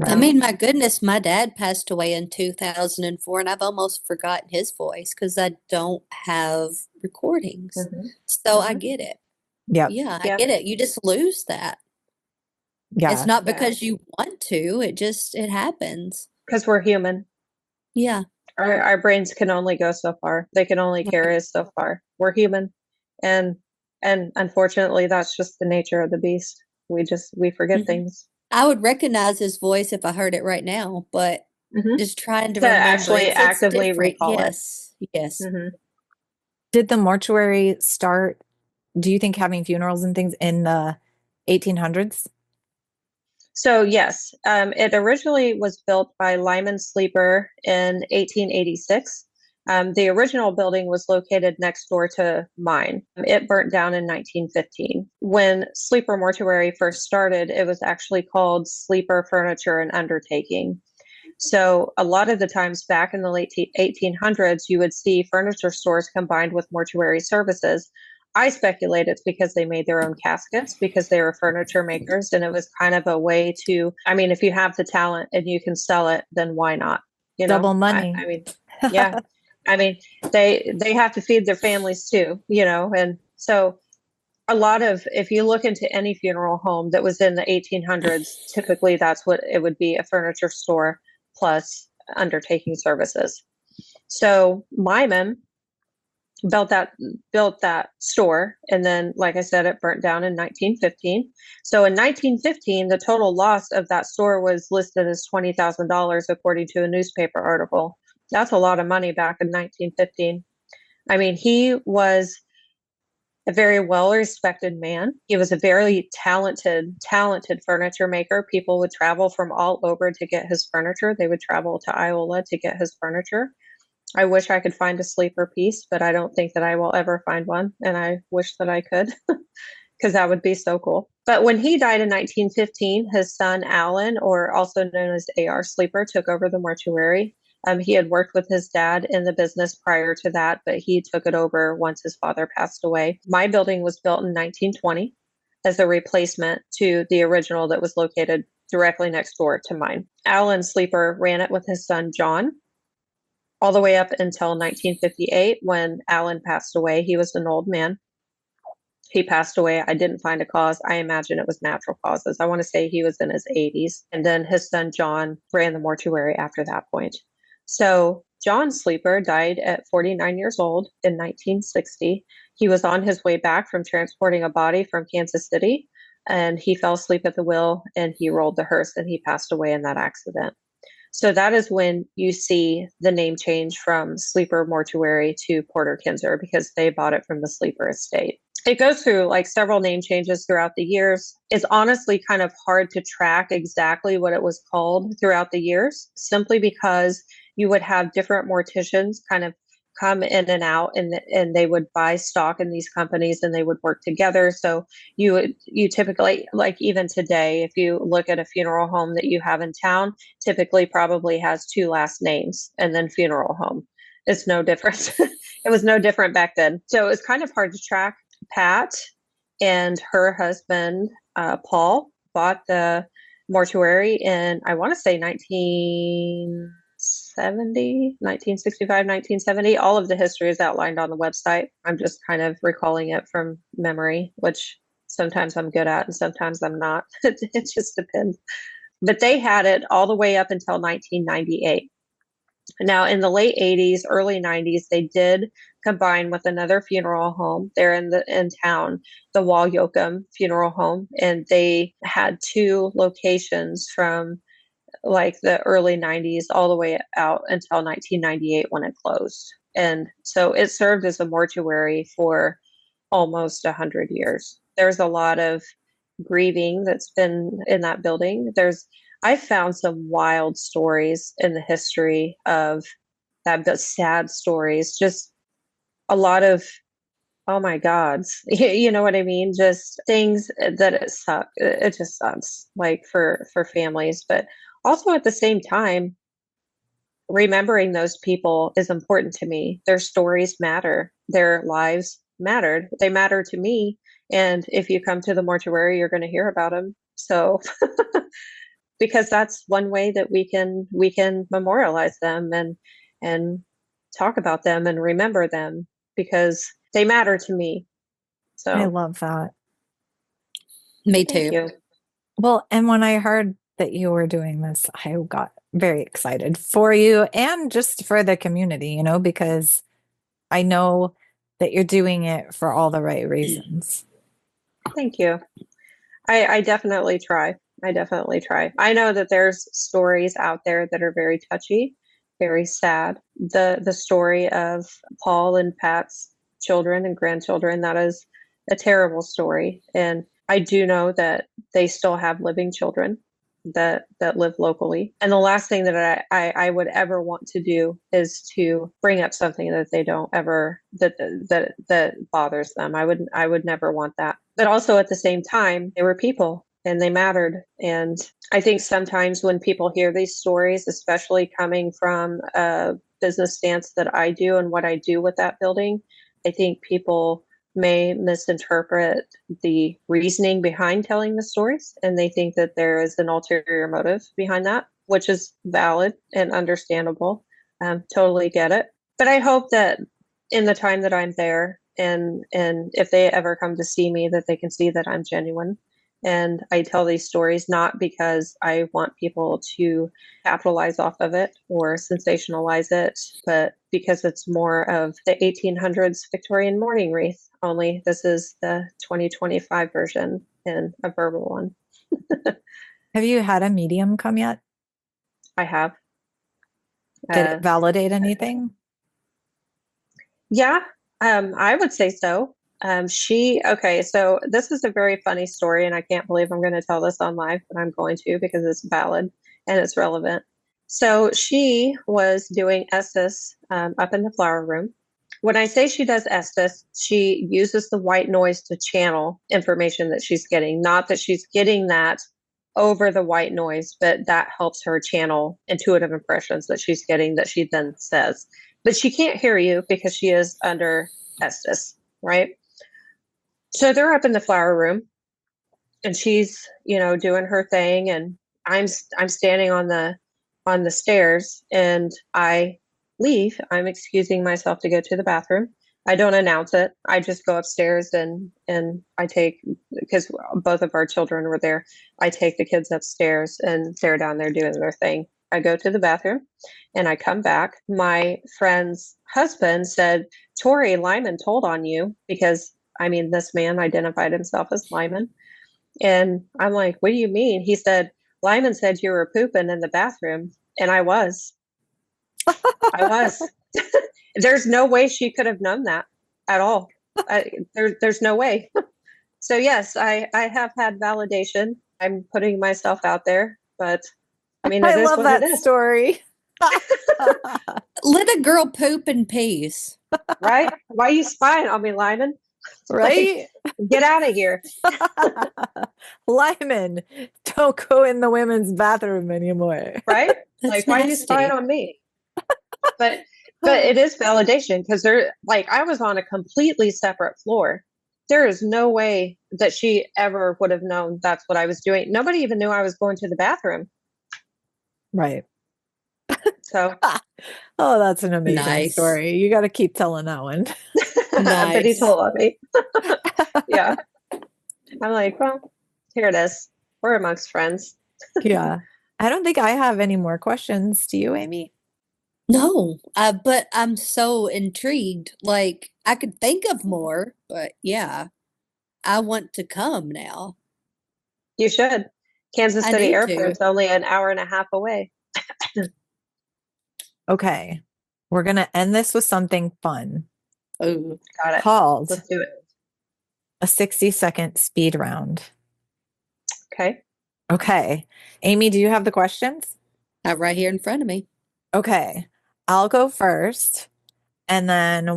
I mean, my goodness, my dad passed away in 2004, and I've almost forgotten his voice because I don't have recordings. So I get it. Yeah. Yeah, I get it. You just lose that. Yeah. It's not because you want to, it happens. Because we're human. Yeah. Our brains can only go so far. They can only carry us so far. We're human. And unfortunately, that's just the nature of the beast. We forget things. I would recognize his voice if I heard it right now, but just trying to remember actually it's actively different. recall Yes. Yes. Did the mortuary start, do you think, having funerals and things in the 1800s? So yes, it originally was built by Lyman Sleeper in 1886. The original building was located next door to mine. It burnt down in 1915. When Sleeper Mortuary first started, it was actually called Sleeper Furniture and Undertaking. So a lot of the times back in the late 1800s, you would see furniture stores combined with mortuary services. I speculate it's because they made their own caskets, because they were furniture makers, and it was kind of a way to, I mean, if you have the talent and you can sell it, then why not? You know, Double money. I mean, yeah. I mean, they have to feed their families too, you know, and so a lot of, if you look into any funeral home that was in the 1800s, typically that's what it would be, a furniture store plus undertaking services. So Lyman built that store, and then, like I said, it burnt down in 1915. So in 1915, the total loss of that store was listed as $20,000 according to a newspaper article. That's a lot of money back in 1915. I mean, he was a very well-respected man. He was a very talented furniture maker. People would travel from all over to get his furniture. They would travel to Iowa to get his furniture. I wish I could find a sleeper piece, but I don't think that I will ever find one. And I wish that I could, because that would be so cool. But when he died in 1915, his son, Alan, or also known as A.R. Sleeper, took over the mortuary. He had worked with his dad in the business prior to that, but he took it over once his father passed away. My building was built in 1920 as a replacement to the original that was located directly next door to mine. Alan Sleeper ran it with his son, John, all the way up until 1958 when Alan passed away. He was an old man. He passed away. I didn't find a cause. I imagine it was natural causes. I want to say he was in his 80s. And then his son, John, ran the mortuary after that point. So John Sleeper died at 49 years old in 1960. He was on his way back from transporting a body from Kansas City, and he fell asleep at the wheel and he rolled the hearse and he passed away in that accident. So that is when you see the name change from Sleeper Mortuary to Porter Kinzer, because they bought it from the Sleeper estate. It goes through like several name changes throughout the years. It's honestly kind of hard to track exactly what it was called throughout the years, simply because you would have different morticians kind of come in and out, and they would buy stock in these companies and they would work together. So you typically, like even today, if you look at a funeral home that you have in town, typically probably has 2 last names and then funeral home. It's no different. It was no different back then. So it was kind of hard to track. Pat and her husband, Paul, bought the mortuary in, I want to say 1965, 1970. All of the history is outlined on the website. I'm just kind of recalling it from memory, which sometimes I'm good at and sometimes I'm not. It just depends. But they had it all the way up until 1998. Now, in the late 80s, early 90s, they did combine with another funeral home there in town, the Wall-Yoakum Funeral Home, and they had two locations from like the early 90s all the way out until 1998 when it closed. And so it served as a mortuary for almost 100 years. There's a lot of grieving that's been in that building. I've found some wild stories in the history of that, but sad stories, just a lot of, oh my gods, you know what I mean? Just things that it just sucks, like for families, but also at the same time, remembering those people is important to me. Their stories matter. Their lives mattered. They matter to me. And if you come to the mortuary, you're going to hear about them. So because that's one way that we can memorialize them and talk about them and remember them because they matter to me. So I love that. Me thank too. you. Well, and when I heard that you were doing this, I got very excited for you and just for the community, you know, because I know that you're doing it for all the right reasons. Thank you. I definitely try. I definitely try. I know that there's stories out there that are very touchy, very sad. The story of Paul and Pat's children and grandchildren, that is a terrible story. And I do know that they still have living children that live locally. And the last thing that I would ever want to do is to bring up something that they don't ever that bothers them. I would never want that. But also at the same time, they were people and they mattered. And I think sometimes when people hear these stories, especially coming from a business stance that I do and what I do with that building, I think people may misinterpret the reasoning behind telling the stories, and they think that there is an ulterior motive behind that, which is valid and understandable. Totally get it. But I hope that in the time that I'm there, and if they ever come to see me, that they can see that I'm genuine. And I tell these stories not because I want people to capitalize off of it or sensationalize it, but because it's more of the 1800s Victorian mourning wreath. Only this is the 2025 version and a verbal one. Have you had a medium come yet? I have. Did it validate anything? Yeah, I would say so. So this is a very funny story, and I can't believe I'm going to tell this on live, but I'm going to because it's valid and it's relevant. So she was doing Estes up in the flower room. When I say she does Estes, she uses the white noise to channel information that she's getting. Not that she's getting that over the white noise, but that helps her channel intuitive impressions that she's getting that she then says. But she can't hear you because she is under Estes, right? So they're up in the flower room and she's, doing her thing, and I'm standing on the stairs, and I leave. I'm excusing myself to go to the bathroom. I don't announce it. I just go upstairs and I take, because both of our children were there, I take the kids upstairs and they're down there doing their thing. I go to the bathroom and I come back. My friend's husband said, "Tory, Lyman told on you," because this man identified himself as Lyman. And I'm like, "What do you mean?" He said, "Lyman said you were pooping in the bathroom." And I was. I was. There's no way she could have known that at all. There's no way. So yes, I have had validation. I'm putting myself out there, but it I is love what that it is. story. Let a girl poop in peace. Right? Why are you spying on me, Lyman? Right? Get out of here. Lyman, don't go in the women's bathroom anymore. Right? That's Why are you nasty. spying on me? But But it is validation because I was on a completely separate floor. There is no way that she ever would have known that's what I was doing. Nobody even knew I was going to the bathroom. Right. So Oh, that's an amazing Nice. story. You got to keep telling that one. but he Nice. told me. Yeah. I'm like, well, here it is. We're amongst friends. Yeah. I don't think I have any more questions. Do you, Amy? No, but I'm so intrigued. Like, I could think of more, but yeah, I want to come now. You should. Kansas I City need to. Airport's only an hour and a half away. Okay. We're going to end this with something fun Oh, Got it. called Let's do it. a 60-second speed round. Okay. Okay. Amy, do you have the questions? right here in front of me. Okay. I'll go first and then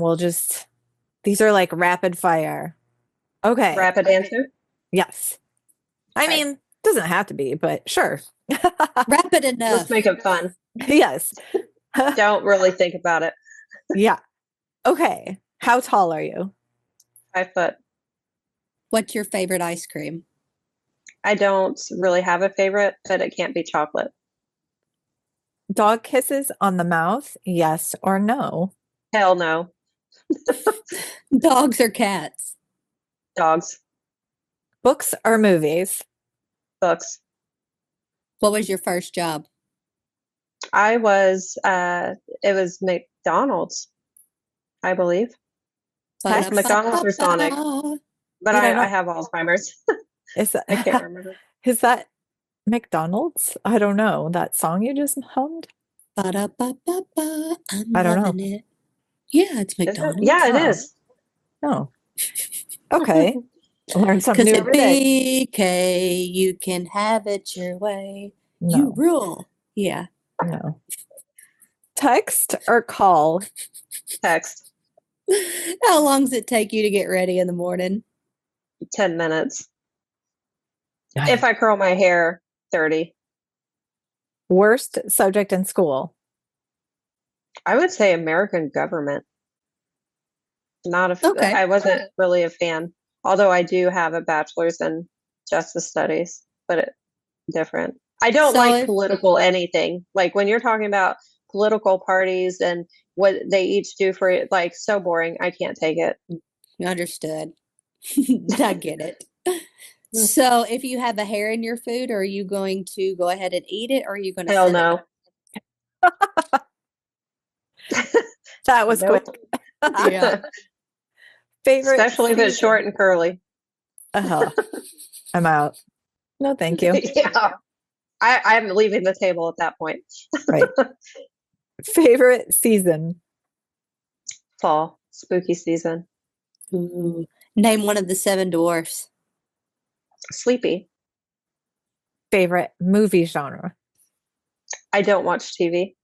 these are like rapid fire. Okay. Rapid answer. Yes. I Okay. mean, doesn't have to be, but sure. Rapid Let's enough. make it fun. Yes. Don't really think about it. Yeah. Okay. How tall are you? 5 foot. What's your favorite ice cream? I don't really have a favorite, but it can't be chocolate. Dog kisses on the mouth, yes or no? Hell no. Dogs or cats? Dogs. Books or movies? Books. What was your first job? I was it was McDonald's, I believe. McDonald's or Sonic. Ba-da-ba-ba-ba. But Yeah, I have Alzheimer's. Is I can't that remember. is that McDonald's? I don't know. That song you just hummed? Ba-da-ba-ba-ba. I'm I don't know. loving it. Yeah, it's Is it? McDonald's. Yeah, it Oh. is. Oh, okay. Learn something Because new at every day. BK, you can have it your way. You No, rule. Yeah. no. Text or call? Text. How long does it take you to get ready in the morning? 10 minutes. If I curl my hair, 30. Worst subject in school? I would say American government. Okay. I wasn't really a fan, although I do have a bachelor's in justice studies, but different. I don't So like if political anything. Like when you're talking about political parties and what they each do for it, like so boring. I can't take it. you understood, I get it. So if you have a hair in your food, are you going to go ahead and eat it or are you going to Hell sit it? no. That was quick. Nope. Yeah. Favorite Especially if it's season? short and curly. I'm out. No, thank you. Yeah. I'm leaving the table at that point. Right. Favorite season? Fall, spooky season. Ooh. Name one of the seven dwarfs. Sleepy. Favorite movie genre? I don't watch TV.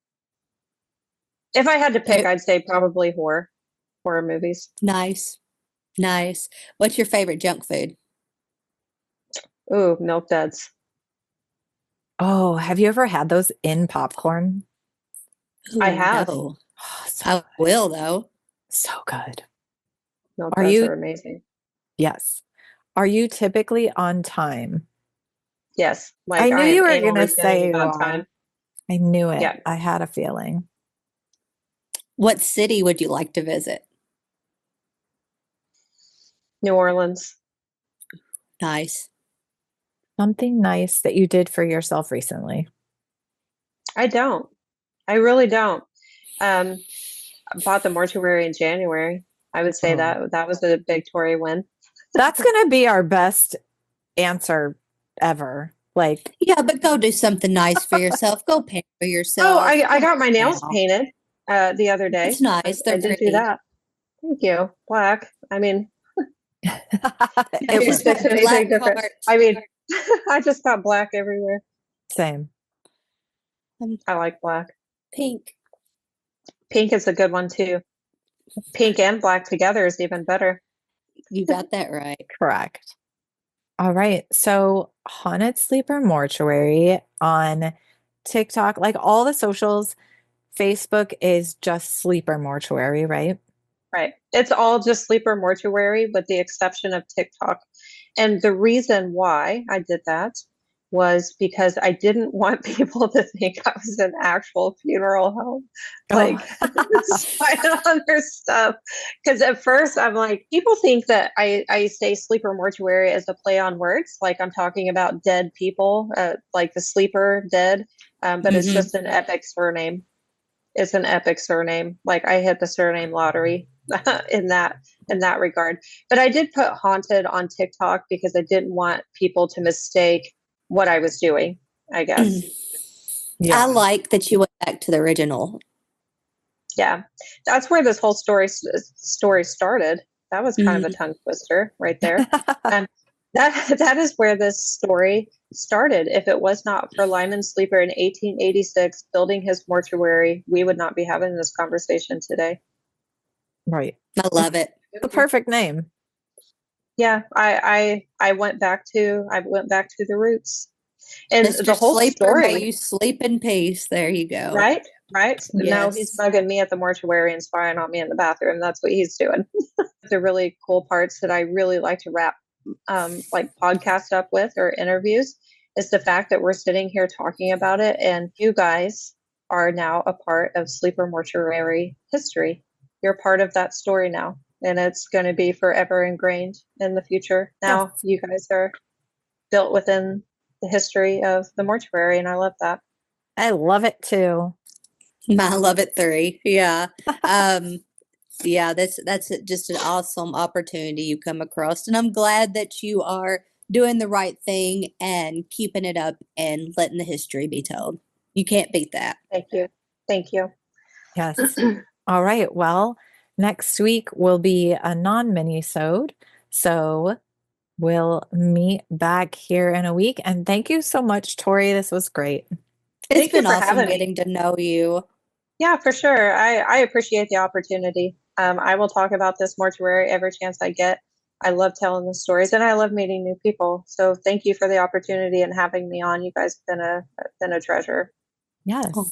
If I had to pick, I'd say probably horror movies. Nice. Nice. What's your favorite junk food? Ooh, Milk Duds. Oh, have you ever had those in popcorn? I Ooh, have. no. Oh, I will though. so good. Milk Are Duds you? are amazing. Yes. Are you typically on time? Yes, I like knew I you am were anal gonna say retention you on are. time. I knew it. Yeah. I had a feeling. What city would you like to visit? New Orleans. Nice. Something nice that you did for yourself recently. I don't. I really don't. I bought the mortuary in January. I would say Oh. that was a big Tory win. That's gonna be our best answer ever. Like, Yeah, but go do something nice for yourself. Go pamper Oh, yourself. I got my Come nails out. painted the other day. It's nice. I They're did do pretty. that. Thank you. Black. I mean, it if was makes anything black different. heart. I mean, I just got black everywhere. same. I like black. Pink. Pink is a good one too. Pink and black together is even better. You got that right. Correct. All right. So, Haunted Sleeper Mortuary on TikTok, like all the socials, Facebook is just Sleeper Mortuary, right? Right. It's all just Sleeper Mortuary with the exception of TikTok. And the reason why I did that was because I didn't want people to think I was an actual funeral home, Oh, like spying on their stuff. Because at first I'm like, people think that I say Sleeper Mortuary as a play on words, like I'm talking about dead people, like the sleeper dead, but it's Mm-hmm. just an epic surname. It's an epic surname. Like I hit the surname lottery in that regard. But I did put haunted on TikTok because I didn't want people to mistake what I was doing, I guess. yeah. I like that you went back to the original. Yeah. That's where this whole story started. That was kind of a Mm. tongue twister right there. Um, that is where this story started. If it was not for Lyman Sleeper in 1886 building his mortuary, we would not be having this conversation today. Right. I love it. The perfect name. Yeah, I went back to the roots. And Mr. the whole Sleeper, may story, you sleep in peace. There you go. right? Right. Now he's Yes. bugging me at the mortuary and spying on me in the bathroom. That's what he's doing. The really cool parts that I really like to wrap like podcast up with or interviews is the fact that we're sitting here talking about it and you guys are now a part of Sleeper Mortuary history. You're part of that story now. And it's going to be forever ingrained in the future. Now Yes. you guys are built within the history of the mortuary, and I love that. I love it too. I love it 3. Yeah. Um, yeah, that's just an awesome opportunity you come across. And I'm glad that you are doing the right thing and keeping it up and letting the history be told. You can't beat that. Thank you. Thank you. Yes. All right. Well, next week will be a non-mini-sode. So we'll meet back here in a week. And thank you so much, Tori. This was great. It's Thank you been for awesome having me. getting to know you. Yeah, for sure. I appreciate the opportunity. I will talk about this mortuary every chance I get. I love telling the stories and I love meeting new people. So thank you for the opportunity and having me on. You guys have been a treasure. Yes. Oh,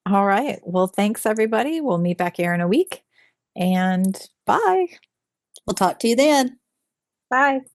All right. Well, thanks, everybody. We'll meet back here in a week. And bye. we'll talk to you then. Bye.